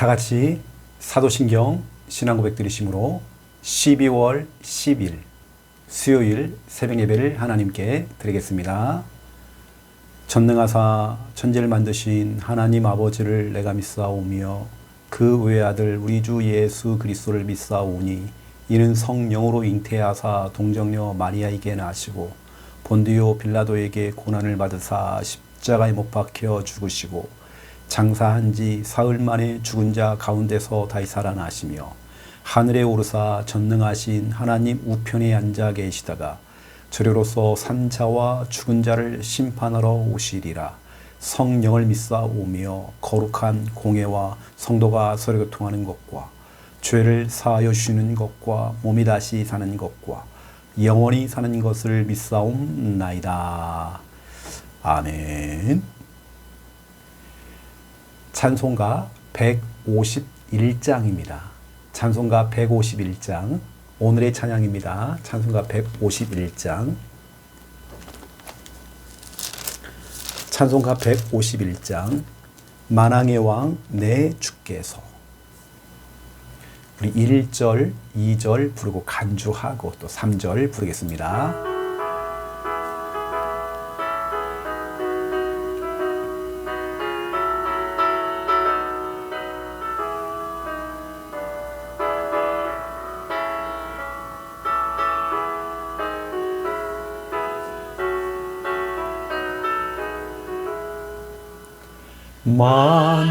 다 같이 사도신경 신앙고백 드리심으로 12월 10일 수요일 새벽 예배를 하나님께 드리겠습니다. 전능하사 천지를 만드신 하나님 아버지를 내가 믿사오며 그 외아들 우리 주 예수 그리스도를 믿사오니 이는 성령으로 잉태하사 동정녀 마리아에게 나시고 본디오 빌라도에게 고난을 받으사 십자가에 못 박혀 죽으시고 장사한 지 사흘 만에 죽은 자 가운데서 다시 살아나시며 하늘에 오르사 전능하신 하나님 우편에 앉아 계시다가 저리로서 산 자와 죽은 자를 심판하러 오시리라. 성령을 믿사오며 거룩한 공회와 성도가 서로 교통하는 것과 죄를 사하여 주시는 것과 몸이 다시 사는 것과 영원히 사는 것을 믿사옵나이다. 아멘. 찬송가 151장입니다. 찬송가 151장 오늘의 찬양입니다. 찬송가 151장 찬송가 151장 만왕의 왕 내 주께서 우리 1절, 2절 부르고 간주하고 또 3절 부르겠습니다.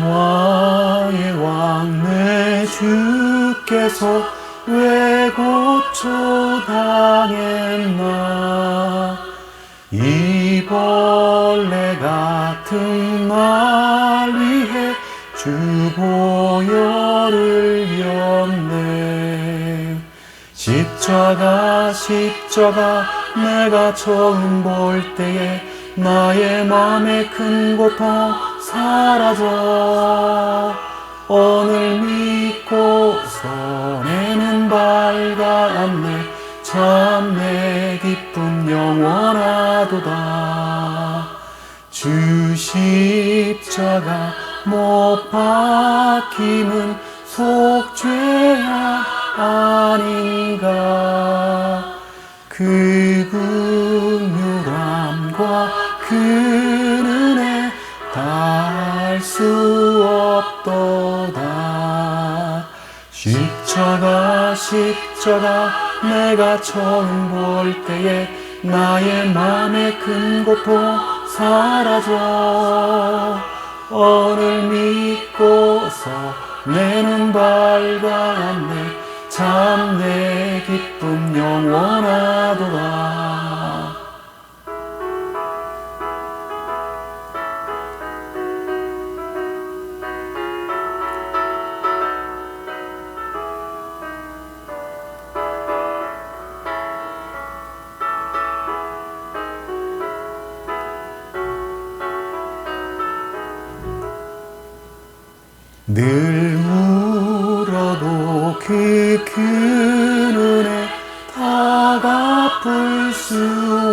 만왕의 왕 내 주께서 왜 고초당했나 이 벌레 같은 날 위해 주 보혈을 였네. 십자가 내가 처음 볼 때에 나의 맘에 큰 고통 사라져 오늘 믿고서 내는 밝았네. 참 내 기쁨 영원하도다. 주 십자가 못 박힘은 속죄야 아닌가. 그 긍휼함과 그 은혜 다할 수 없도다. 십자가 내가 처음 볼 때에 나의 맘에 큰 고통 사라져 오늘 믿고서 내 눈 밝았네. 참 내 기쁨 영원하도다. 늘 울어도 그 큰 은혜 다 갚을 수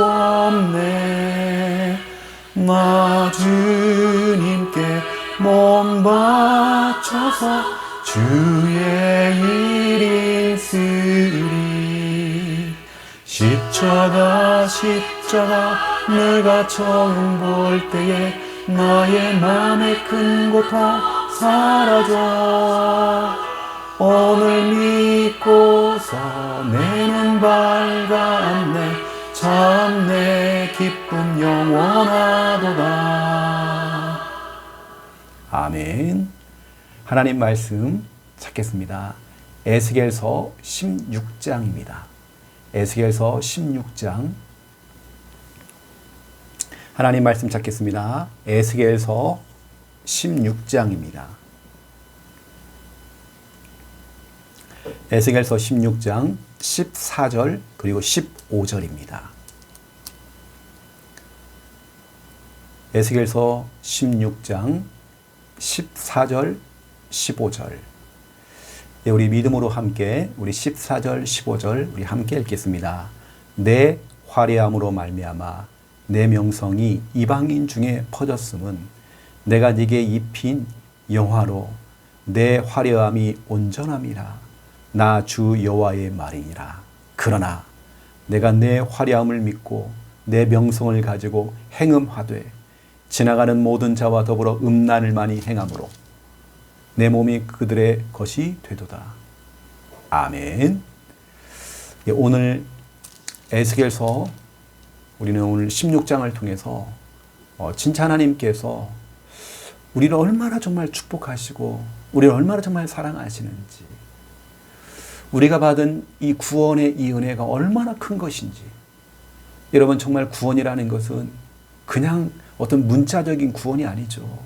없네. 나 주님께 몸 바쳐서 주의 일인 쓰리. 십자가 내가 처음 볼 때에 나의 맘에 큰 고통 사라져 오늘 믿고서 내 눈 밝았네. 참 내 기쁨 영원하도다. 아멘. 하나님 말씀 찾겠습니다. 에스겔서 16장입니다. 에스겔서 16장 하나님 말씀 찾겠습니다. 에스겔서 16장입니다. 에스겔서 16장 14절 그리고 15절입니다. 에스겔서 16장 14절 15절 우리 믿음으로 함께 우리 14절 15절 우리 함께 읽겠습니다. 내 화려함으로 말미암아 내 명성이 이방인 중에 퍼졌음은 내가 네게 입힌 영화로 내 화려함이 온전함이라. 나 주 여호와의 말이니라. 그러나 내가 내 화려함을 믿고 내 명성을 가지고 행음하되 지나가는 모든 자와 더불어 음란을 많이 행함으로 내 몸이 그들의 것이 되도다. 아멘. 오늘 에스겔서 우리는 오늘 16장을 통해서 진짜 하나님께서 우리를 얼마나 정말 축복하시고 우리를 얼마나 정말 사랑하시는지, 우리가 받은 이 구원의 이 은혜가 얼마나 큰 것인지. 여러분, 정말 구원이라는 것은 그냥 어떤 문자적인 구원이 아니죠.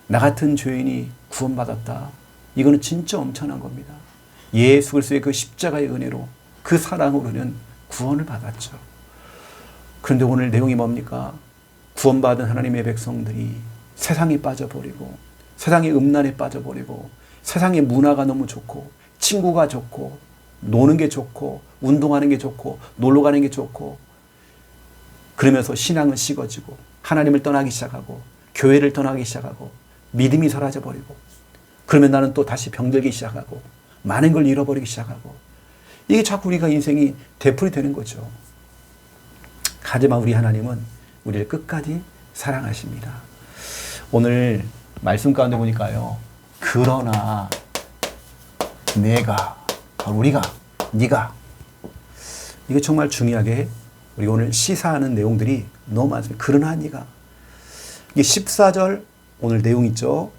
나 같은 죄인이 구원받았다. 이거는 진짜 엄청난 겁니다. 예수 그리스도의 그 십자가의 은혜로, 그 사랑으로는 구원을 받았죠. 그런데 오늘 내용이 뭡니까? 구원받은 하나님의 백성들이 세상에 빠져버리고, 세상의 음란에 빠져버리고, 세상의 문화가 너무 좋고, 친구가 좋고, 노는 게 좋고, 운동하는 게 좋고, 놀러 가는 게 좋고, 그러면서 신앙은 식어지고 하나님을 떠나기 시작하고 교회를 떠나기 시작하고 믿음이 사라져버리고, 그러면 나는 또 다시 병들기 시작하고 많은 걸 잃어버리기 시작하고, 이게 자꾸 우리가 인생이 되풀이 되는 거죠. 하지만 우리 하나님은 우리를 끝까지 사랑하십니다. 오늘 말씀 가운데 보니까요, 그러나 내가, 우리가, 네가, 이게 정말 중요하게 우리 오늘 시사하는 내용들이 너무 많습니다. 그러나 네가, 이게 14절 오늘 내용 있죠.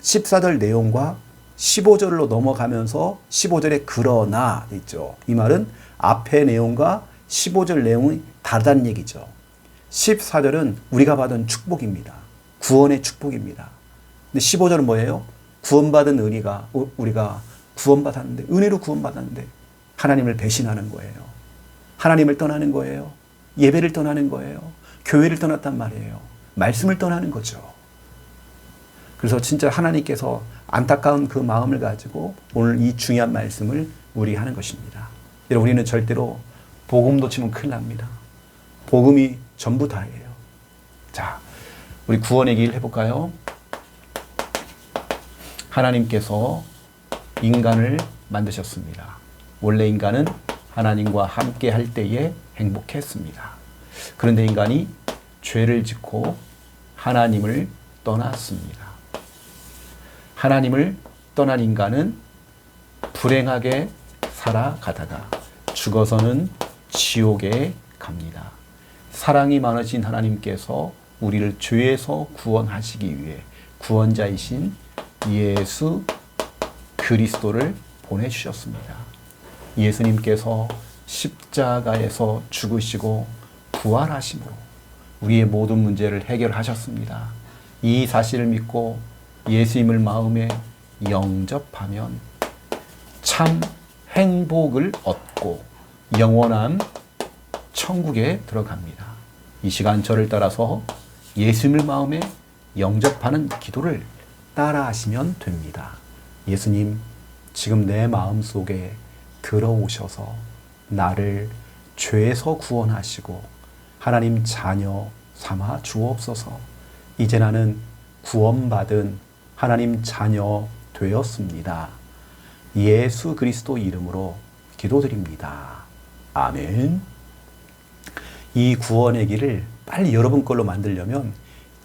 14절 내용과 15절로 넘어가면서 15절에 그러나 있죠. 이 말은 앞의 내용과 15절 내용이 다르다는 얘기죠. 14절은 우리가 받은 축복입니다. 구원의 축복입니다. 근데 15절은 뭐예요? 구원받은 우리가 구원받았는데, 은혜로 구원받았는데 하나님을 배신하는 거예요. 하나님을 떠나는 거예요. 예배를 떠나는 거예요. 교회를 떠났단 말이에요. 말씀을 떠나는 거죠. 그래서 진짜 하나님께서 안타까운 그 마음을 가지고 오늘 이 중요한 말씀을 우리 하는 것입니다. 여러분, 우리는 절대로 복음 놓치면 큰일 납니다. 복음이 전부 다예요. 자, 우리 구원의 길 해볼까요? 하나님께서 인간을 만드셨습니다. 원래 인간은 하나님과 함께 할 때에 행복했습니다. 그런데 인간이 죄를 짓고 하나님을 떠났습니다. 하나님을 떠난 인간은 불행하게 살아가다가 죽어서는 지옥에 갑니다. 사랑이 많으신 하나님께서 우리를 죄에서 구원하시기 위해 구원자이신 예수 그리스도를 보내주셨습니다. 예수님께서 십자가에서 죽으시고 부활하심으로 우리의 모든 문제를 해결하셨습니다. 이 사실을 믿고 예수님을 마음에 영접하면 참 행복을 얻고 영원한 천국에 들어갑니다. 이 시간 저를 따라서 예수님을 마음에 영접하는 기도를 따라하시면 됩니다. 예수님, 지금 내 마음속에 들어오셔서 나를 죄에서 구원하시고 하나님 자녀 삼아 주옵소서. 이제 나는 구원받은 하나님 자녀 되었습니다. 예수 그리스도 이름으로 기도드립니다. 아멘. 이 구원의 길을 빨리 여러분 걸로 만들려면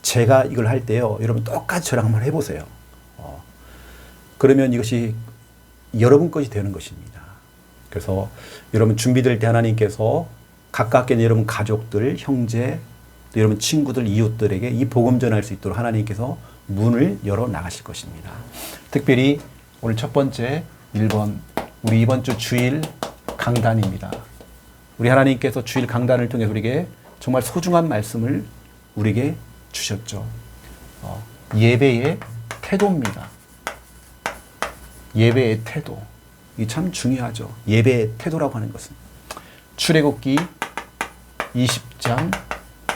제가 이걸 할 때요, 여러분 똑같이 저랑 한번 해보세요. 그러면 이것이 여러분 것이 되는 것입니다. 그래서 여러분 준비될 때 하나님께서 가깝게 여러분 가족들, 형제, 또 여러분 친구들, 이웃들에게 이 복음 전할 수 있도록 하나님께서 문을 열어 나가실 것입니다. 특별히 오늘 첫 번째 1번, 우리 이번 주 주일 강단입니다. 우리 하나님께서 주일 강단을 통해 우리에게 정말 소중한 말씀을 우리에게 주셨죠. 예배의 태도입니다. 예배의 태도. 이 참 중요하죠. 예배의 태도라고 하는 것은. 출애굽기 20장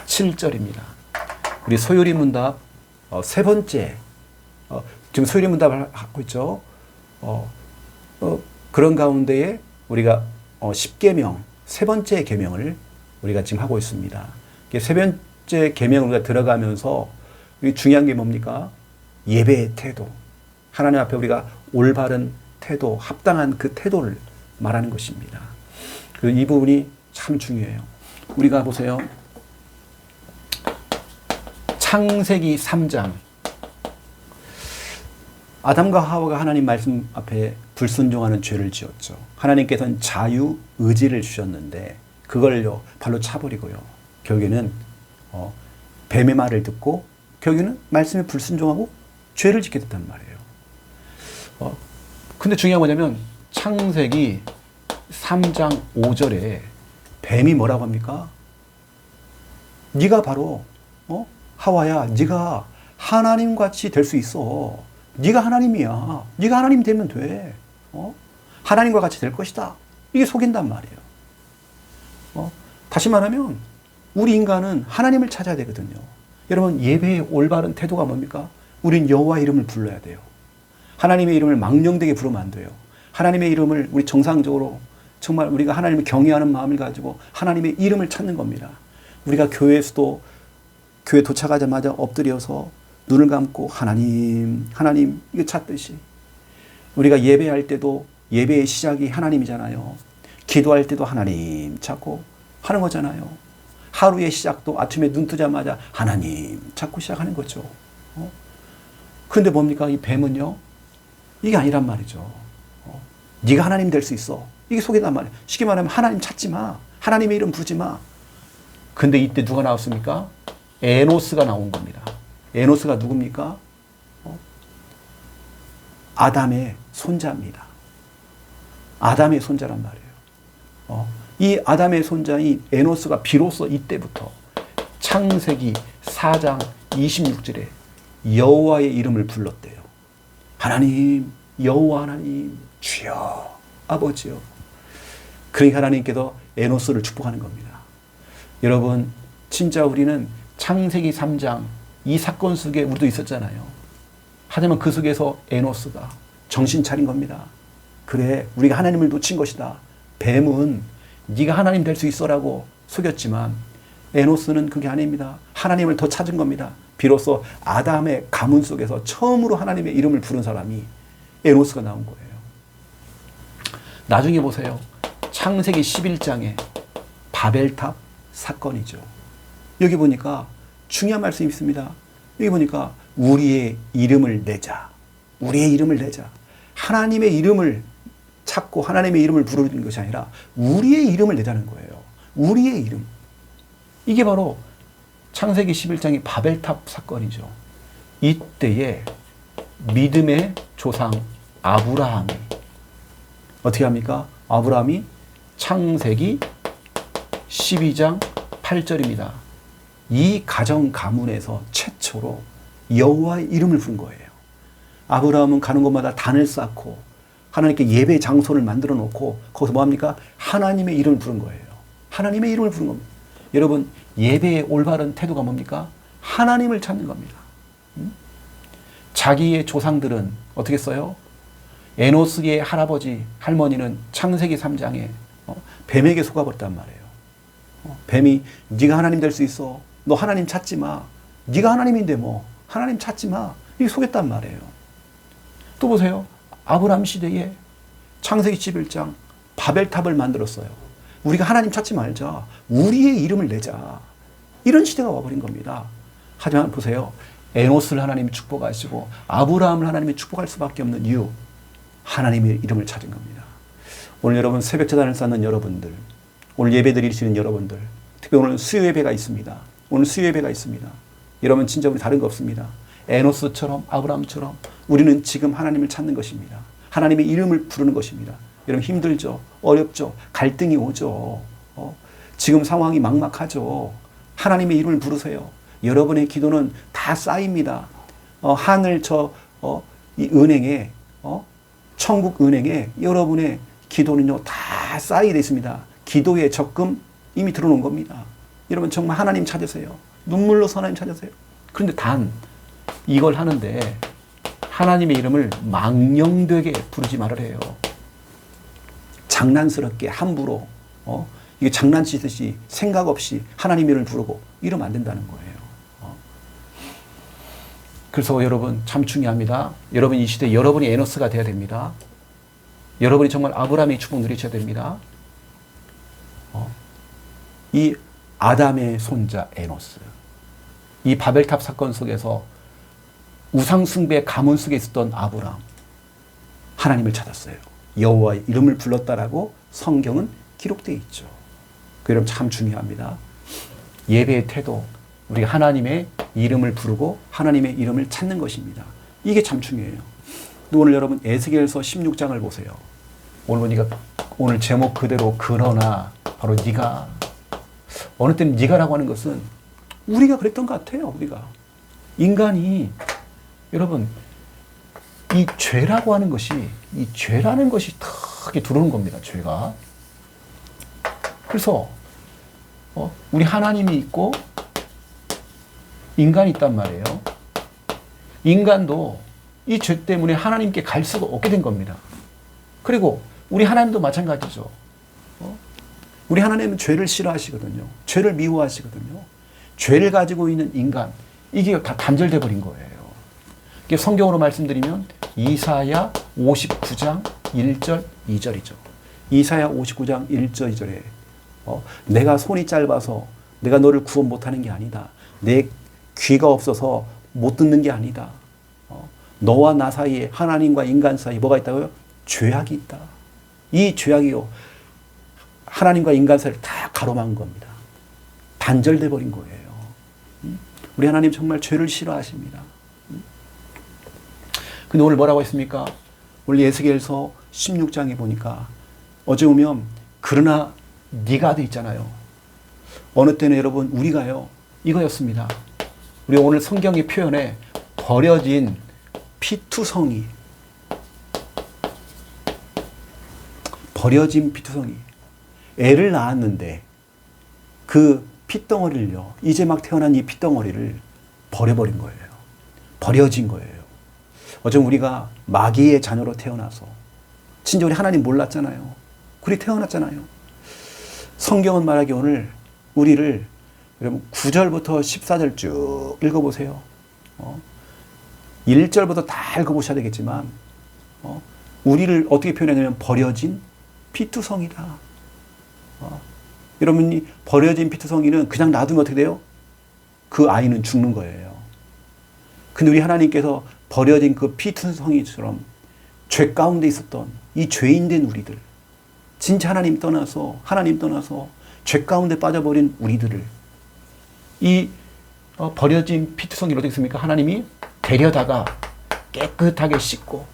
7절입니다. 우리 소요리 문답 세 번째, 지금 소요리 문답을 하고 있죠. 그런 가운데에 우리가 10계명, 세 번째 계명을 우리가 지금 하고 있습니다. 세 번째 계명을 우리가 들어가면서 중요한 게 뭡니까? 예배의 태도. 하나님 앞에 우리가 올바른 태도, 합당한 그 태도를 말하는 것입니다. 그래서 이 부분이 참 중요해요. 우리가 보세요. 창세기 3장. 아담과 하와가 하나님 말씀 앞에 불순종하는 죄를 지었죠. 하나님께서는 자유 의지를 주셨는데 그걸요 발로 차버리고요. 결국에는 뱀의 말을 듣고 결국에는 말씀에 불순종하고 죄를 짓게 됐단 말이에요. 근데 중요한 뭐냐면 창세기 3장 5절에 뱀이 뭐라고 합니까? 네가 바로 하와야, 네가 하나님같이 될 수 있어. 네가 하나님이야. 네가 하나님 되면 돼. 하나님과 같이 될 것이다. 이게 속인단 말이에요. 다시 말하면 우리 인간은 하나님을 찾아야 되거든요. 여러분, 예배의 올바른 태도가 뭡니까? 우린 여호와 이름을 불러야 돼요. 하나님의 이름을 망령되게 부르면 안 돼요. 하나님의 이름을 우리 정상적으로 정말 우리가 하나님을 경외하는 마음을 가지고 하나님의 이름을 찾는 겁니다. 우리가 교회에서도 교회 도착하자마자 엎드려서 눈을 감고 하나님, 하나님 이거 찾듯이 우리가 예배할 때도 예배의 시작이 하나님이잖아요. 기도할 때도 하나님 찾고 하는 거잖아요. 하루의 시작도 아침에 눈 뜨자마자 하나님 찾고 시작하는 거죠. 그런데 뭡니까? 이 뱀은요. 이게 아니란 말이죠. 네가 하나님 될 수 있어. 이게 속이단 말이에요. 쉽게 말하면 하나님 찾지 마. 하나님의 이름 부르지 마. 근데 이때 누가 나왔습니까? 에노스가 나온 겁니다. 에노스가 누굽니까? 아담의 손자입니다. 아담의 손자란 말이에요. 이 아담의 손자인 에노스가 비로소 이때부터 창세기 4장 26절에 여호와의 이름을 불렀대요. 하나님, 여호와 하나님, 주여, 아버지요. 그러니까 하나님께서 에노스를 축복하는 겁니다. 여러분, 진짜 우리는 창세기 3장 이 사건 속에 우리도 있었잖아요. 하지만 그 속에서 에노스가 정신 차린 겁니다. 그래, 우리가 하나님을 놓친 것이다. 뱀은 네가 하나님 될 수 있어라고 속였지만 에노스는 그게 아닙니다. 하나님을 더 찾은 겁니다. 비로소 아담의 가문 속에서 처음으로 하나님의 이름을 부른 사람이 에노스가 나온 거예요. 나중에 보세요. 창세기 11장에 바벨탑 사건이죠. 여기 보니까 중요한 말씀이 있습니다. 여기 보니까 우리의 이름을 내자. 우리의 이름을 내자. 하나님의 이름을 찾고 하나님의 이름을 부르는 것이 아니라 우리의 이름을 내자는 거예요. 우리의 이름. 이게 바로 창세기 11장의 바벨탑 사건이죠. 이때에 믿음의 조상 아브라함이 어떻게 합니까? 아브라함이 창세기 12장 8절입니다. 이 가정 가문에서 최초로 여호와의 이름을 부른 거예요. 아브라함은 가는 곳마다 단을 쌓고 하나님께 예배 장소를 만들어 놓고 거기서 뭐합니까? 하나님의 이름을 부른 거예요. 하나님의 이름을 부른 겁니다. 여러분, 예배의 올바른 태도가 뭡니까? 하나님을 찾는 겁니다. 자기의 조상들은 어떻게 써요? 에노스의 할아버지, 할머니는 창세기 3장에 뱀에게 속아버렸단 말이에요. 뱀이 네가 하나님 될 수 있어. 너 하나님 찾지 마. 네가 하나님인데 뭐 하나님 찾지 마. 이게 속였단 말이에요. 또 보세요. 아브라함 시대에 창세기 11장 바벨탑을 만들었어요. 우리가 하나님 찾지 말자. 우리의 이름을 내자. 이런 시대가 와버린 겁니다. 하지만 보세요. 에노스를 하나님이 축복하시고 아브라함을 하나님이 축복할 수밖에 없는 이유. 하나님의 이름을 찾은 겁니다. 오늘 여러분 새벽 제단을 쌓는 여러분들, 오늘 예배 드리시는 여러분들, 특히 오늘 수요 예배가 있습니다. 오늘 수요 예배가 있습니다. 여러분 진짜 우리 다른 거 없습니다. 에노스처럼 아브라함처럼 우리는 지금 하나님을 찾는 것입니다. 하나님의 이름을 부르는 것입니다. 여러분 힘들죠? 어렵죠? 갈등이 오죠? 지금 상황이 막막하죠? 하나님의 이름을 부르세요. 여러분의 기도는 다 쌓입니다. 하늘 이 은행에 천국 은행에 여러분의 기도는요 다 쌓이게 있습니다. 기도의 적금 이미 들어놓은 겁니다. 여러분 정말 하나님 찾으세요. 눈물로서 하나님 찾으세요. 그런데 단 이걸 하는데 하나님의 이름을 망령되게 부르지 말으래요. 장난스럽게 함부로 이게 장난치듯이 생각 없이 하나님의 이름을 부르고 이러면 안 된다는 거예요. 그래서 여러분 참 중요합니다. 여러분 이 시대에 여러분이 에노스가 돼야 됩니다. 여러분이 정말 아브라함의 축복 누리셔야 됩니다. 이 아담의 손자 에노스, 이 바벨탑 사건 속에서 우상 숭배의 가문 속에 있었던 아브라함, 하나님을 찾았어요. 여호와의 이름을 불렀다라고 성경은 기록되어 있죠. 그 여러분 참 중요합니다. 예배의 태도, 우리가 하나님의 이름을 부르고 하나님의 이름을 찾는 것입니다. 이게 참 중요해요. 오늘 여러분 에스겔서 16장을 보세요. 오늘 제목 그대로 그러나 바로 네가, 어느 때는 네가라고 하는 것은 우리가 그랬던 것 같아요. 우리가 인간이 여러분 이 죄라고 하는 것이, 이 죄라는 것이 탁 들어오는 겁니다. 죄가. 그래서 우리 하나님이 있고 인간이 있단 말이에요. 인간도 이 죄 때문에 하나님께 갈 수가 없게 된 겁니다. 그리고 우리 하나님도 마찬가지죠. 우리 하나님은 죄를 싫어하시거든요. 죄를 미워하시거든요. 죄를 가지고 있는 인간, 이게 다 단절돼 버린 거예요. 이게 성경으로 말씀드리면 이사야 59장 1절 2절이죠. 이사야 59장 1절 2절에 내가 손이 짧아서 내가 너를 구원 못하는 게 아니다. 내 귀가 없어서 못 듣는 게 아니다. 너와 나 사이에, 하나님과 인간 사이에 뭐가 있다고요? 죄악이 있다. 이 죄악이요, 하나님과 인간 사이를 다 가로막은 겁니다. 단절돼 버린 거예요. 우리 하나님 정말 죄를 싫어하십니다. 근데 오늘 뭐라고 했습니까? 오늘 에스겔서 16장에 보니까 어제 오면 그러나 네가 돼 있잖아요. 어느 때는 여러분 우리가요 이거였습니다. 우리 오늘 성경의 표현에 버려진 피투성이, 버려진 피투성이, 애를 낳았는데 그 핏덩어리를요, 이제 막 태어난 이 핏덩어리를 버려버린 거예요. 버려진 거예요. 어제 우리가 마귀의 자녀로 태어나서 진짜 우리 하나님 몰랐잖아요. 그리 태어났잖아요. 성경은 말하기 오늘 우리를 여러분 9절부터 14절 쭉 읽어보세요. 1절부터 다 읽어보셔야 되겠지만 우리를 어떻게 표현하냐면 버려진 피투성이다. 여러분이 버려진 피투성이는 그냥 놔두면 어떻게 돼요? 그 아이는 죽는 거예요. 근데 우리 하나님께서 버려진 그 피투성이처럼 죄 가운데 있었던 이 죄인된 우리들, 진짜 하나님 떠나서 죄 가운데 빠져버린 우리들을 이 버려진 피투성이를 어떻게 했습니까? 하나님이 데려다가 깨끗하게 씻고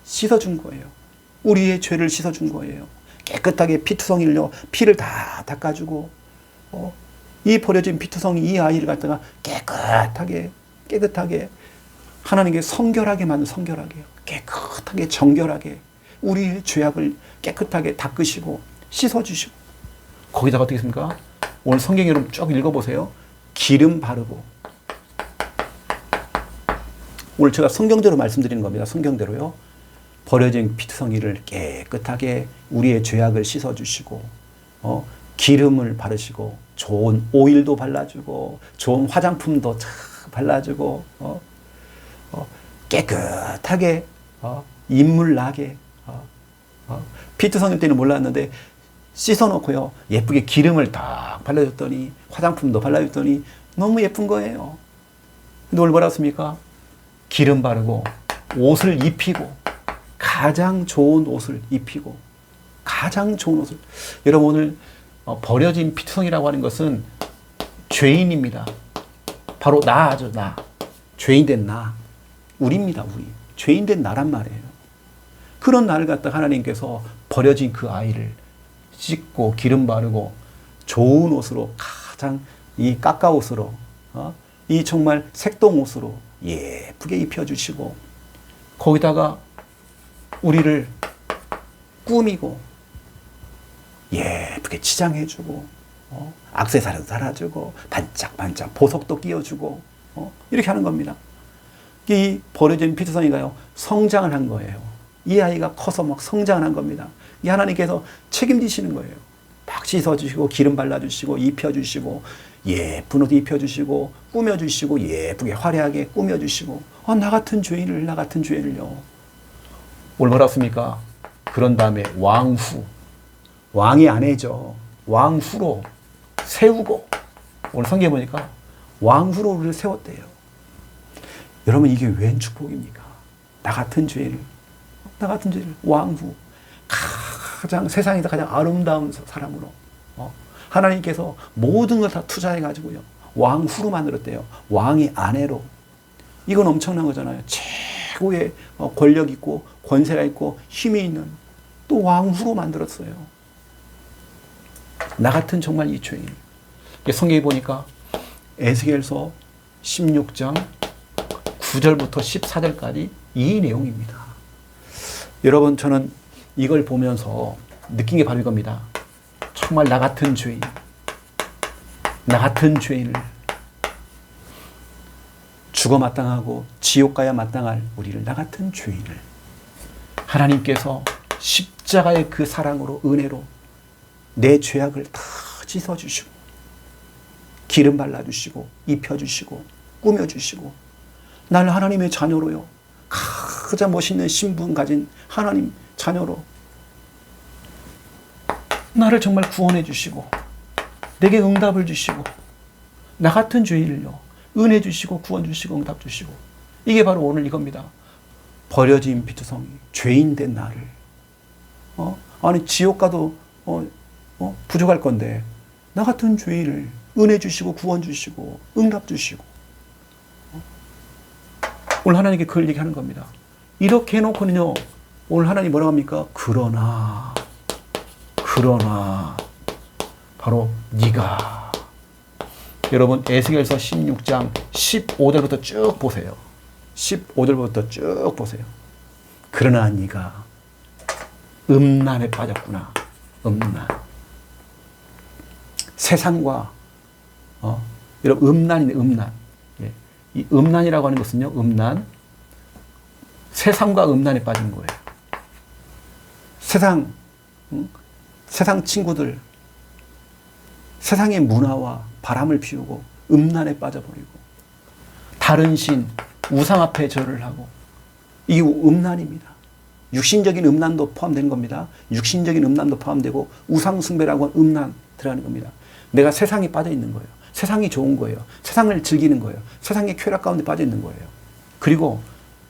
씻어준 거예요. 우리의 죄를 씻어준 거예요. 깨끗하게 피투성이를요, 피를 다 닦아주고 이 버려진 피투성이 이 아이를 갖다가 깨끗하게 하나님께 성결하게 만든, 성결하게요, 깨끗하게 정결하게 우리의 죄악을 깨끗하게 닦으시고 씻어주시고, 거기다가 어떻게 했습니까? 오늘 성경 여러분 쭉 읽어보세요. 기름 바르고, 오늘 제가 성경대로 말씀드리는 겁니다. 성경대로요. 버려진 피투성이를 깨끗하게 우리의 죄악을 씻어주시고 기름을 바르시고 좋은 오일도 발라주고 좋은 화장품도 발라주고 깨끗하게 인물 나게 피투성이 때는 몰랐는데 씻어놓고요 예쁘게 기름을 딱 발라줬더니 화장품도 발라줬더니 너무 예쁜 거예요. 근데 오늘 뭐라고 했습니까? 기름 바르고 옷을 입히고 가장 좋은 옷을 입히고, 가장 좋은 옷을. 여러분 오늘 버려진 피투성이라고 하는 것은 죄인입니다. 바로 나죠, 나. 죄인된 나. 우리입니다, 우리. 죄인된 나란 말이에요. 그런 나를 갖다 하나님께서 버려진 그 아이를 씻고 기름 바르고 좋은 옷으로, 가장 이 까까옷으로, 이 정말 색동옷으로 예쁘게 입혀주시고, 거기다가 우리를 꾸미고 예쁘게 치장해주고 액세서리도 달아주고 반짝반짝 보석도 끼워주고 이렇게 하는 겁니다. 이 버려진 피투성이가요 성장을 한 거예요. 이 아이가 커서 막 성장을 한 겁니다. 이 하나님께서 책임지시는 거예요. 막 씻어주시고 기름 발라주시고 입혀주시고 예쁜 옷 입혀주시고 꾸며주시고 예쁘게 화려하게 꾸며주시고 나 같은 죄인을요. 오늘 뭐라 씁니까? 그런 다음에 왕후, 왕의 아내죠. 왕후로 세우고, 오늘 성경에 보니까 왕후로 우리를 세웠대요. 여러분, 이게 웬 축복입니까? 나 같은 죄인을 왕후, 세상에서 가장 아름다운 사람으로 하나님께서 모든 걸 다 투자해가지고요, 왕후로 만들었대요. 왕의 아내로. 이건 엄청난 거잖아요. 최고의 권력 있고 권세가 있고 힘이 있는 또 왕후로 만들었어요. 나 같은 정말 이 죄인. 성경에 보니까 에스겔서 16장 9절부터 14절까지 이 내용입니다. 여러분, 저는 이걸 보면서 느낀 게 바로 이겁니다. 정말 나 같은 죄인을, 죽어 마땅하고 지옥 가야 마땅할 우리를, 나 같은 죄인을 하나님께서 십자가의 그 사랑으로, 은혜로 내 죄악을 다 씻어주시고 기름 발라주시고 입혀주시고 꾸며주시고 나를 하나님의 자녀로요, 가장 멋있는 신분 가진 하나님 자녀로 나를 정말 구원해 주시고 내게 응답을 주시고 나 같은 죄인을요, 은혜 주시고 구원 주시고 응답 주시고. 이게 바로 오늘 이겁니다. 버려진 피투성이, 죄인 된 나를 아니 지옥 가도 부족할 건데 나 같은 죄인을 은혜 주시고 구원 주시고 응답 주시고. 오늘 하나님께 그걸 얘기하는 겁니다. 이렇게 해놓고는요, 오늘 하나님 뭐라고 합니까? 그러나 바로 네가. 여러분, 에스겔서 16장 15절부터 쭉 보세요. 15절부터 쭉 보세요. 그러나 네가 음란에 빠졌구나. 음란. 세상과 여러분, 음란이네, 음란. 예. 이 음란이라고 하는 것은요, 음란, 세상과 음란에 빠진 거예요. 세상 친구들, 세상의 문화와 바람을 피우고 음란에 빠져버리고 다른 신, 우상 앞에 절을 하고, 이 음란입니다. 육신적인 음란도 포함된 겁니다. 육신적인 음란도 포함되고 우상 숭배라고 하는 음란 들어가는 겁니다. 내가 세상에 빠져 있는 거예요. 세상이 좋은 거예요. 세상을 즐기는 거예요. 세상의 쾌락 가운데 빠져 있는 거예요. 그리고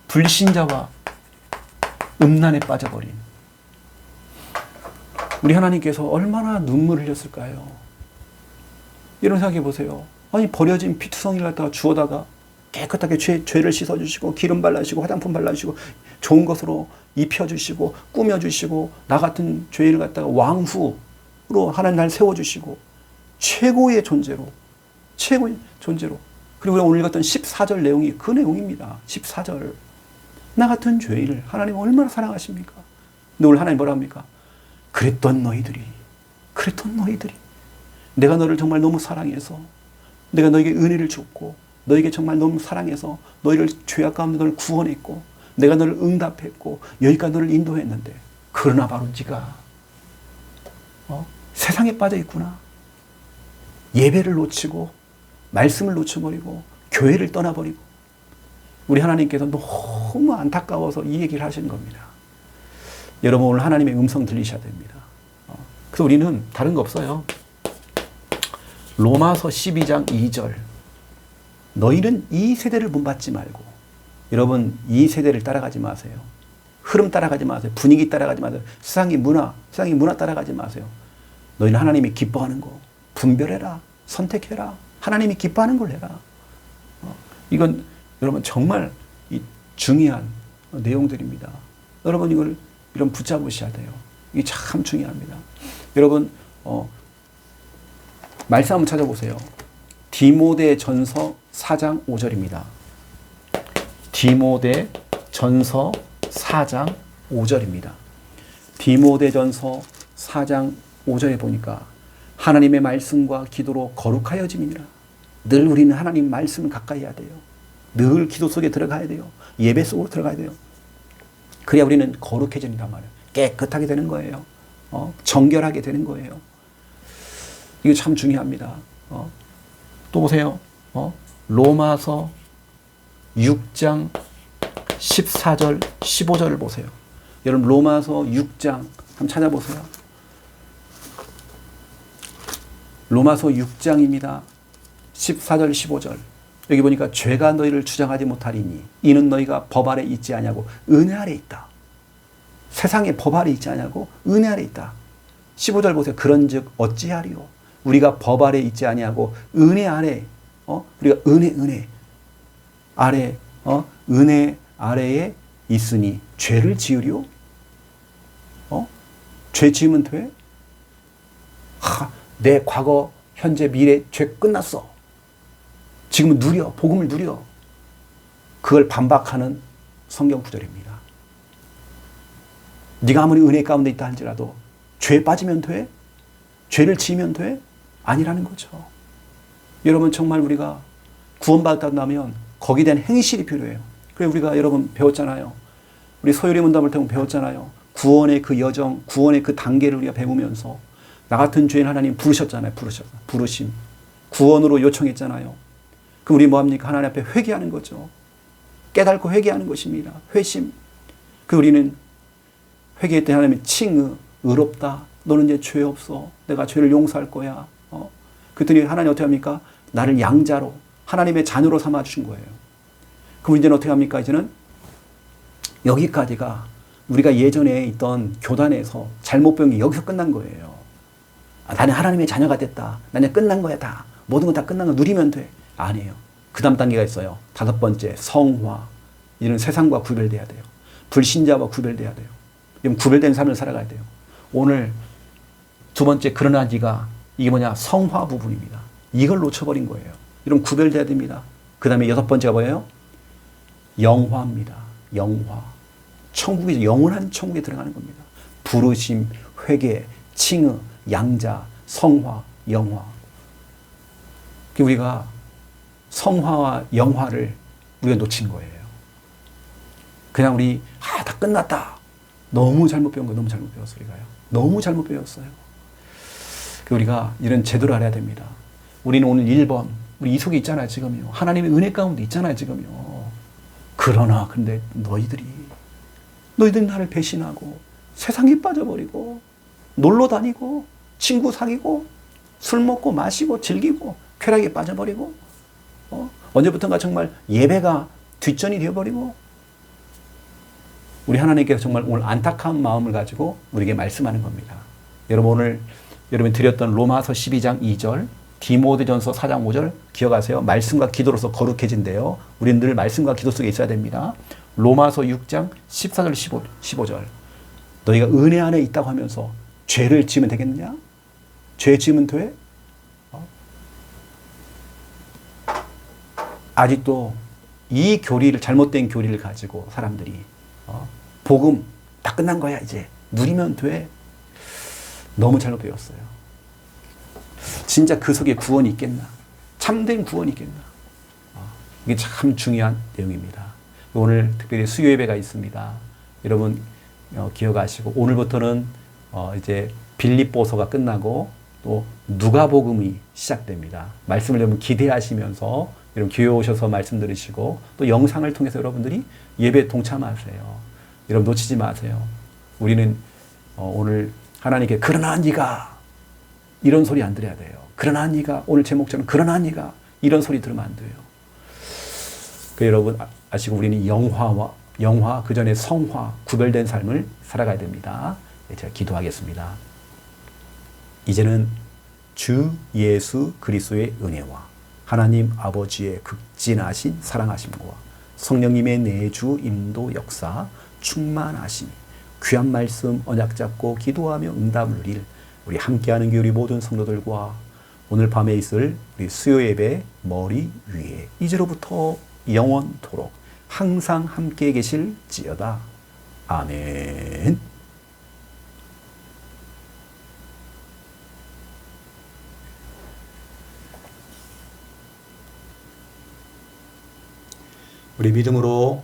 불신자와 음란에 빠져버린 우리 하나님께서 얼마나 눈물을 흘렸을까요? 이런 생각해 보세요. 아니, 버려진 피투성이를 갖다가 주워다가 깨끗하게 죄를 씻어주시고 기름 발라주시고 화장품 발라주시고 좋은 것으로 입혀주시고 꾸며주시고 나 같은 죄인을 갖다가 왕후로 하나님 날 세워주시고 최고의 존재로 그리고 오늘 읽었던 14절 내용이 그 내용입니다. 14절. 나 같은 죄인을 하나님 얼마나 사랑하십니까? 근데 오늘 하나님 뭐라 합니까? 그랬던 너희들이 내가 너를 정말 너무 사랑해서 내가 너에게 은혜를 줬고 너에게 정말 너무 사랑해서 너희를 죄악 가운데 너를 구원했고 내가 너를 응답했고 여기까지 너를 인도했는데 그러나 바로 네가 세상에 빠져 있구나. 예배를 놓치고 말씀을 놓쳐버리고 교회를 떠나버리고. 우리 하나님께서 너무 안타까워서 이 얘기를 하시는 겁니다. 여러분, 오늘 하나님의 음성 들리셔야 됩니다. 그래서 우리는 다른 거 없어요. 로마서 12장 2절. 너희는 이 세대를 본받지 말고. 여러분, 이 세대를 따라가지 마세요. 흐름 따라가지 마세요. 분위기 따라가지 마세요. 세상의 문화 따라가지 마세요. 너희는 하나님이 기뻐하는 거 분별해라. 선택해라. 하나님이 기뻐하는 걸 해라. 이건 여러분 정말 중요한 내용들입니다. 여러분, 이런 붙잡으셔야 돼요. 이게 참 중요합니다. 여러분, 말씀 한번 찾아보세요. 디모데전서 4장 5절입니다. 디모데전서 4장 5절입니다. 디모데전서 4장 5절에 보니까 하나님의 말씀과 기도로 거룩하여짐이니라. 늘 우리는 하나님 말씀을 가까이 해야 돼요. 늘 기도 속에 들어가야 돼요. 예배 속으로 들어가야 돼요. 그래야 우리는 거룩해진단 말이에요. 깨끗하게 되는 거예요. 정결하게 되는 거예요. 이게 참 중요합니다. 또 보세요. 로마서 6장 14절 15절을 보세요. 여러분 로마서 6장 한번 찾아보세요. 로마서 6장입니다. 14절 15절. 여기 보니까 죄가 너희를 주장하지 못하리니 이는 너희가 법 아래 있지 아니하고 은혜 아래 있다. 세상에 법 아래 있지 아니하고 은혜 아래 있다. 15절 보세요. 그런즉 어찌하리요? 우리가 법 아래 있지 아니하고 은혜 아래, 우리가 은혜 아래, 은혜 아래에 있으니 죄를 지으리요? 죄 지으면 돼? 내 과거, 현재, 미래 죄 끝났어. 지금은 누려, 복음을 누려. 그걸 반박하는 성경 구절입니다. 네가 아무리 은혜 가운데 있다 할지라도 죄에 빠지면 돼? 죄를 지으면 돼? 아니라는 거죠. 여러분 정말 우리가 구원받았다 나면 거기에 대한 행실이 필요해요. 그래 우리가 여러분 배웠잖아요. 우리 소율의 문답을 통해 배웠잖아요. 구원의 그 여정, 구원의 그 단계를 우리가 배우면서 나 같은 죄인 하나님 부르셨잖아요. 부르심. 구원으로 요청했잖아요. 그럼 우리 뭐합니까? 하나님 앞에 회개하는 거죠. 깨닫고 회개하는 것입니다. 회심. 그 우리는 회개했더니 하나님이 칭의, 의롭다. 너는 이제 죄 없어. 내가 죄를 용서할 거야. 그랬더니 하나님 어떻게 합니까? 나를 양자로 하나님의 자녀로 삼아주신 거예요. 그럼 이제는 어떻게 합니까? 이제는 여기까지가 우리가 예전에 있던 교단에서 잘못 배운 게 여기서 끝난 거예요. 나는 하나님의 자녀가 됐다. 나는 끝난 거야 다. 모든 건 다 끝난 거 누리면 돼. 아니에요. 그 다음 단계가 있어요. 5번째 성화. 이는 세상과 구별돼야 돼요. 불신자와 구별돼야 돼요. 그럼 구별된 삶을 살아가야 돼요. 오늘 2번째 그러나 네가 이게 뭐냐? 성화 부분입니다. 이걸 놓쳐버린 거예요. 이런 구별돼야 됩니다. 그 다음에 6번째가 뭐예요? 영화입니다. 영화. 천국에 영원한 천국에 들어가는 겁니다. 부르심, 회개, 칭의, 양자, 성화, 영화. 우리가 성화와 영화를 우리가 놓친 거예요. 그냥 우리 다 끝났다. 너무 잘못 배운 거 너무 잘못 배웠어요. 우리가요. 너무 잘못 배웠어요. 우리가 이런 제도를 알아야 됩니다. 우리는 오늘 1번 우리 이 속에 있잖아요. 지금요. 하나님의 은혜 가운데 있잖아요. 지금요. 그러나 근데 너희들이 나를 배신하고 세상에 빠져버리고 놀러 다니고 친구 사귀고 술 먹고 마시고 즐기고 쾌락에 빠져버리고 언제부턴가 정말 예배가 뒷전이 되어버리고 우리 하나님께서 정말 오늘 안타까운 마음을 가지고 우리에게 말씀하는 겁니다. 여러분 오늘 여러분이 드렸던 로마서 12장 2절 디모데전서 4장 5절 기억하세요. 말씀과 기도로서 거룩해진대요. 우리는 늘 말씀과 기도 속에 있어야 됩니다. 로마서 6장 14절 15절 너희가 은혜 안에 있다고 하면서 죄를 지으면 되겠느냐? 죄 지으면 돼? 아직도 이 교리를 잘못된 교리를 가지고 사람들이 복음 다 끝난 거야 이제 누리면 돼. 너무 잘못 배웠어요. 진짜 그 속에 구원이 있겠나? 참된 구원이 있겠나? 이게 참 중요한 내용입니다. 오늘 특별히 수요 예배가 있습니다. 여러분 기억하시고 오늘부터는 이제 빌립보서가 끝나고 또 누가복음이 시작됩니다. 말씀을 여러분 기대하시면서 여러분 교회 오셔서 말씀 들으시고 또 영상을 통해서 여러분들이 예배에 동참하세요. 여러분 놓치지 마세요. 우리는 오늘 하나님께 그러나 네가 이런 소리 안 들어야 돼요. 그러나 네가 오늘 제목처럼 그러나 네가 이런 소리 들으면 안 돼요. 여러분 아시고 우리는 영화 그 전에 성화 구별된 삶을 살아가야 됩니다. 제가 기도하겠습니다. 이제는 주 예수 그리스도의 은혜와 하나님 아버지의 극진하신 사랑하심과 성령님의 내주 인도 역사 충만하심 귀한 말씀 언약 잡고 기도하며 응답 누릴 우리 함께하는 교회 모든 성도들과 오늘 밤에 있을 우리 수요 예배 머리 위에 이제로부터 영원토록 항상 함께 계실지어다. 아멘. 우리 믿음으로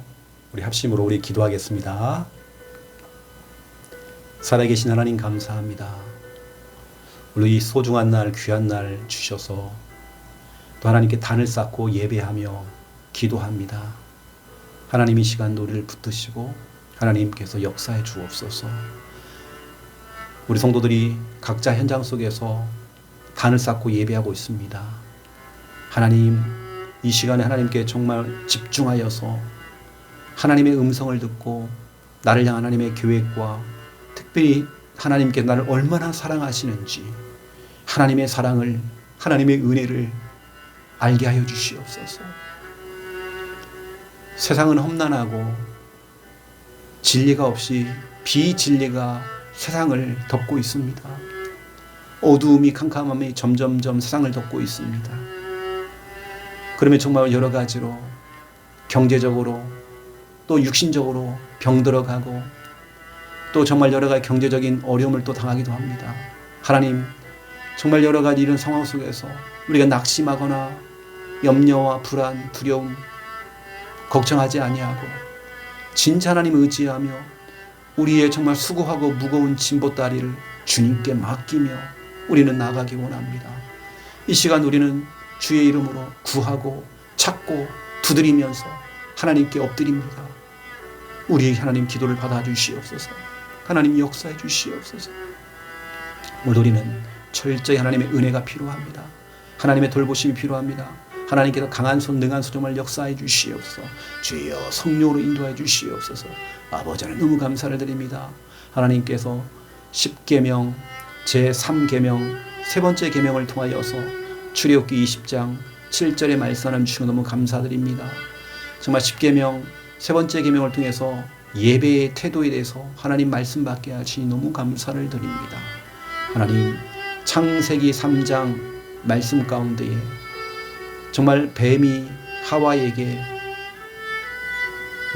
우리 합심으로 우리 기도하겠습니다. 살아계신 하나님 감사합니다. 오늘 이 소중한 날 귀한 날 주셔서 또 하나님께 단을 쌓고 예배하며 기도합니다. 하나님 이 시간도 우리를 붙드시고 하나님께서 역사해 주옵소서. 우리 성도들이 각자 현장 속에서 단을 쌓고 예배하고 있습니다. 하나님, 이 시간에 하나님께 정말 집중하여서 하나님의 음성을 듣고 나를 향한 하나님의 계획과 특별히 하나님께 나를 얼마나 사랑하시는지 하나님의 사랑을, 하나님의 은혜를 알게 하여 주시옵소서. 세상은 험난하고 진리가 없이 비진리가 세상을 덮고 있습니다. 어두움이 캄캄함이 점점점 세상을 덮고 있습니다. 그러면 정말 여러 가지로 경제적으로 또 육신적으로 병들어가고 또 정말 여러 가지 경제적인 어려움을 또 당하기도 합니다. 하나님, 정말 여러 가지 이런 상황 속에서 우리가 낙심하거나 염려와 불안, 두려움, 걱정하지 아니하고 진짜 하나님 의지하며 우리의 정말 수고하고 무거운 진보다리를 주님께 맡기며 우리는 나가기 원합니다. 이 시간 우리는 주의 이름으로 구하고 찾고 두드리면서 하나님께 엎드립니다. 우리 하나님 기도를 받아주시옵소서. 하나님 역사해 주시옵소서. 오늘 우리는 철저히 하나님의 은혜가 필요합니다. 하나님의 돌보심이 필요합니다. 하나님께서 강한 손, 능한 손 정말 역사해 주시옵소서. 주여 성령으로 인도해 주시옵소서. 아버지 하나님 너무 감사를 드립니다. 하나님께서 10계명, 제3계명, 세 번째 계명을 통하여서 출애굽기 20장 7절의 말씀을 주시고 너무 감사드립니다. 정말 10계명, 세 번째 계명을 통해서 예배의 태도에 대해서 하나님 말씀 받게 하시니 너무 감사를 드립니다. 하나님, 창세기 3장 말씀 가운데에 정말 뱀이 하와에게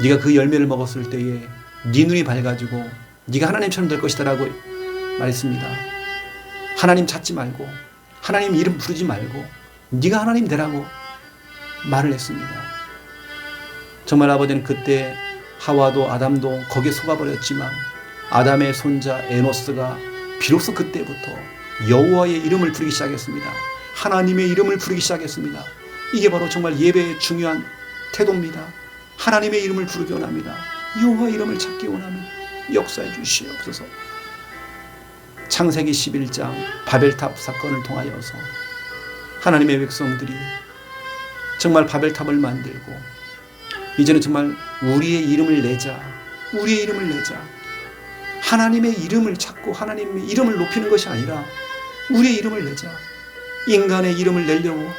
네가 그 열매를 먹었을 때에 네 눈이 밝아지고 네가 하나님처럼 될 것이다 라고 말했습니다. 하나님 찾지 말고 하나님 이름 부르지 말고 네가 하나님 되라고 말을 했습니다. 정말 아버지는 그때 하와도 아담도 거기에 속아버렸지만 아담의 손자 에노스가 비로소 그때부터 여호와의 이름을 부르기 시작했습니다. 하나님의 이름을 부르기 시작했습니다. 이게 바로 정말 예배의 중요한 태도입니다. 하나님의 이름을 부르기 원합니다. 여호와의 이름을 찾기 원합니다. 역사해 주시옵소서. 창세기 11장 바벨탑 사건을 통하여서 하나님의 백성들이 정말 바벨탑을 만들고 이제는 정말 우리의 이름을 내자, 우리의 이름을 내자. 하나님의 이름을 찾고 하나님의 이름을 높이는 것이 아니라 우리의 이름을 내자. 인간의 이름을 내려고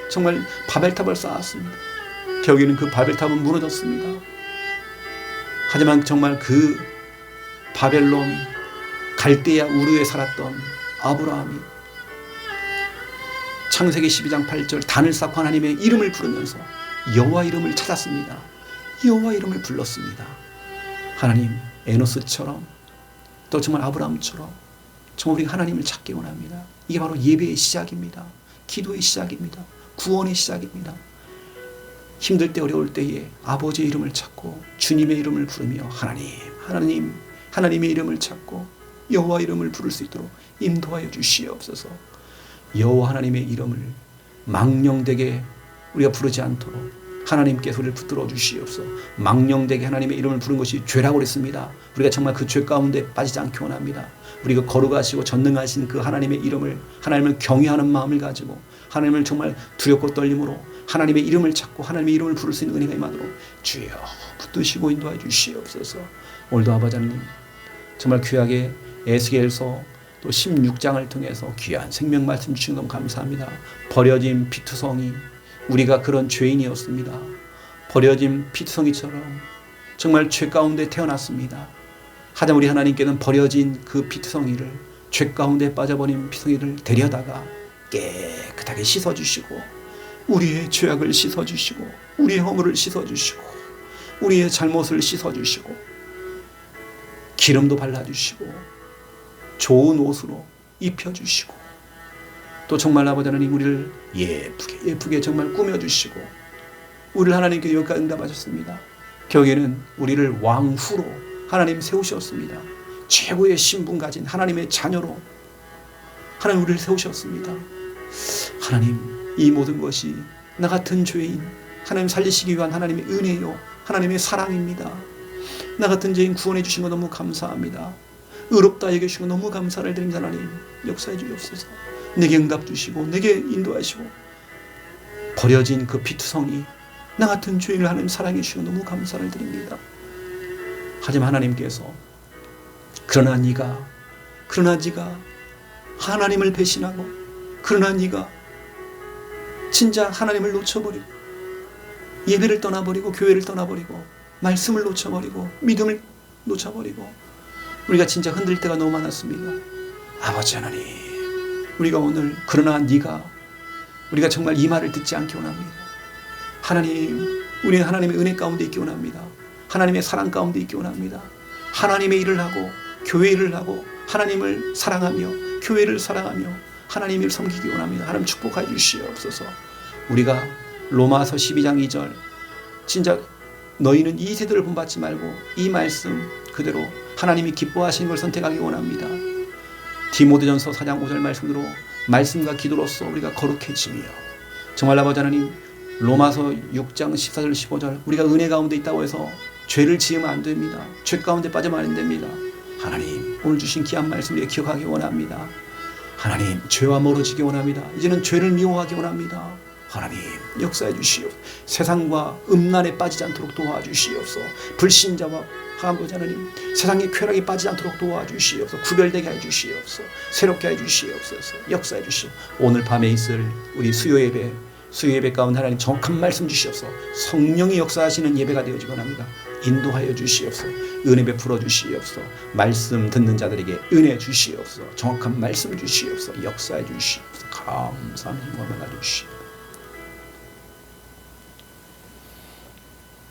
정말 바벨탑을 쌓았습니다. 결국에는 그 바벨탑은 무너졌습니다. 하지만 정말 그 바벨론 갈대아 우르에 살았던 아브라함이 창세기 12장 8절 단을 쌓고 하나님의 이름을 부르면서 여호와 이름을 찾았습니다. 여호와 이름을 불렀습니다. 하나님, 에노스처럼 또 정말 아브라함처럼 정말 우리가 하나님을 찾기 원합니다. 이게 바로 예배의 시작입니다. 기도의 시작입니다. 구원의 시작입니다. 힘들 때 어려울 때에 아버지의 이름을 찾고 주님의 이름을 부르며 하나님의 이름을 찾고 여호와 이름을 부를 수 있도록 인도하여 주시옵소서. 여호와 하나님의 이름을 망령되게 우리가 부르지 않도록 하나님께서 우리를 붙들어 주시옵소서. 망령되게 하나님의 이름을 부른 것이 죄라고 그랬습니다. 우리가 정말 그 죄 가운데 빠지지 않기 원합니다. 우리가 거룩하시고 전능하신 그 하나님의 이름을, 하나님을 경외하는 마음을 가지고 하나님을 정말 두렵고 떨림으로 하나님의 이름을 찾고 하나님의 이름을 부를 수 있는 은혜가 임하도록 주여 붙드시고 인도해 주시옵소서. 오늘도 아버지 하나님 정말 귀하게 에스겔서 또 16장을 통해서 귀한 생명 말씀 주시는 너무 감사합니다. 버려진 피투성이, 우리가 그런 죄인이었습니다. 버려진 피투성이처럼 정말 죄 가운데 태어났습니다. 하지만 우리 하나님께는 버려진 그 피투성이를, 죄 가운데 빠져버린 피투성이를 데려다가 깨끗하게 씻어주시고 우리의 죄악을 씻어주시고 우리의 허물을 씻어주시고 우리의 잘못을 씻어주시고 기름도 발라주시고 좋은 옷으로 입혀주시고 또 정말 아버지 하나님 우리를 예쁘게 정말 꾸며주시고 우리를 하나님께 여기까지 응답하셨습니다. 결국에는 우리를 왕후로 하나님 세우셨습니다. 최고의 신분 가진 하나님의 자녀로 하나님 우리를 세우셨습니다. 하나님, 이 모든 것이 나 같은 죄인 하나님 살리시기 위한 하나님의 은혜요 하나님의 사랑입니다. 나 같은 죄인 구원해 주신 거 너무 감사합니다. 의롭다 여겨주신 거 너무 감사를 드립니다. 하나님 역사해 주옵소서. 내게 응답 주시고 내게 인도하시고 버려진 그 피투성이 나 같은 죄인을 하나님 사랑해 주시고 너무 감사를 드립니다. 하지만 하나님께서 그러나 네가 하나님을 배신하고 그러나 네가 진짜 하나님을 놓쳐버리고 예배를 떠나버리고 교회를 떠나버리고 말씀을 놓쳐버리고 믿음을 놓쳐버리고 우리가 진짜 흔들 때가 너무 많았습니다. 아버지 하나님, 우리가 오늘 그러나 네가 우리가 정말 이 말을 듣지 않기 원합니다. 하나님, 우리는 하나님의 은혜 가운데 있기 원합니다. 하나님의 사랑 가운데 있기 원합니다. 하나님의 일을 하고 교회 일을 하고 하나님을 사랑하며 교회를 사랑하며 하나님을 섬기기 원합니다. 하나님 축복하여 주시옵소서. 우리가 로마서 12장 2절 진짜 너희는 이 세대를 본받지 말고 이 말씀 그대로 하나님이 기뻐하시는 걸 선택하기 원합니다. 디모데전서 4장 5절 말씀으로 말씀과 기도로서 우리가 거룩해지며 정말 아버지 하나님 로마서 6장 14절 15절 우리가 은혜 가운데 있다고 해서 죄를 지으면 안 됩니다. 죄 가운데 빠지면 안 됩니다. 하나님 오늘 주신 귀한 말씀 우리가 기억하기 원합니다. 하나님 죄와 멀어지기 원합니다. 이제는 죄를 미워하기 원합니다. 하나님 역사해 주시옵소서. 세상과 음란에 빠지지 않도록 도와주시옵소서. 불신자와 아버지 하나님 세상의 쾌락에 빠지지 않도록 도와주시옵소서. 구별되게 해주시옵소서. 새롭게 해주시옵소서. 역사해 주시옵소서. 오늘 밤에 있을 우리 수요 예배 가운데 하나님 정확한 말씀 주시옵소서. 성령이 역사하시는 예배가 되어지기 원합니다. 인도하여 주시옵소서. 은혜 베풀어 주시옵소서. 말씀 듣는 자들에게 은혜 주시옵소서. 정확한 말씀 주시옵소서. 역사해 주시옵소서. 감사합니다. 주시옵소서.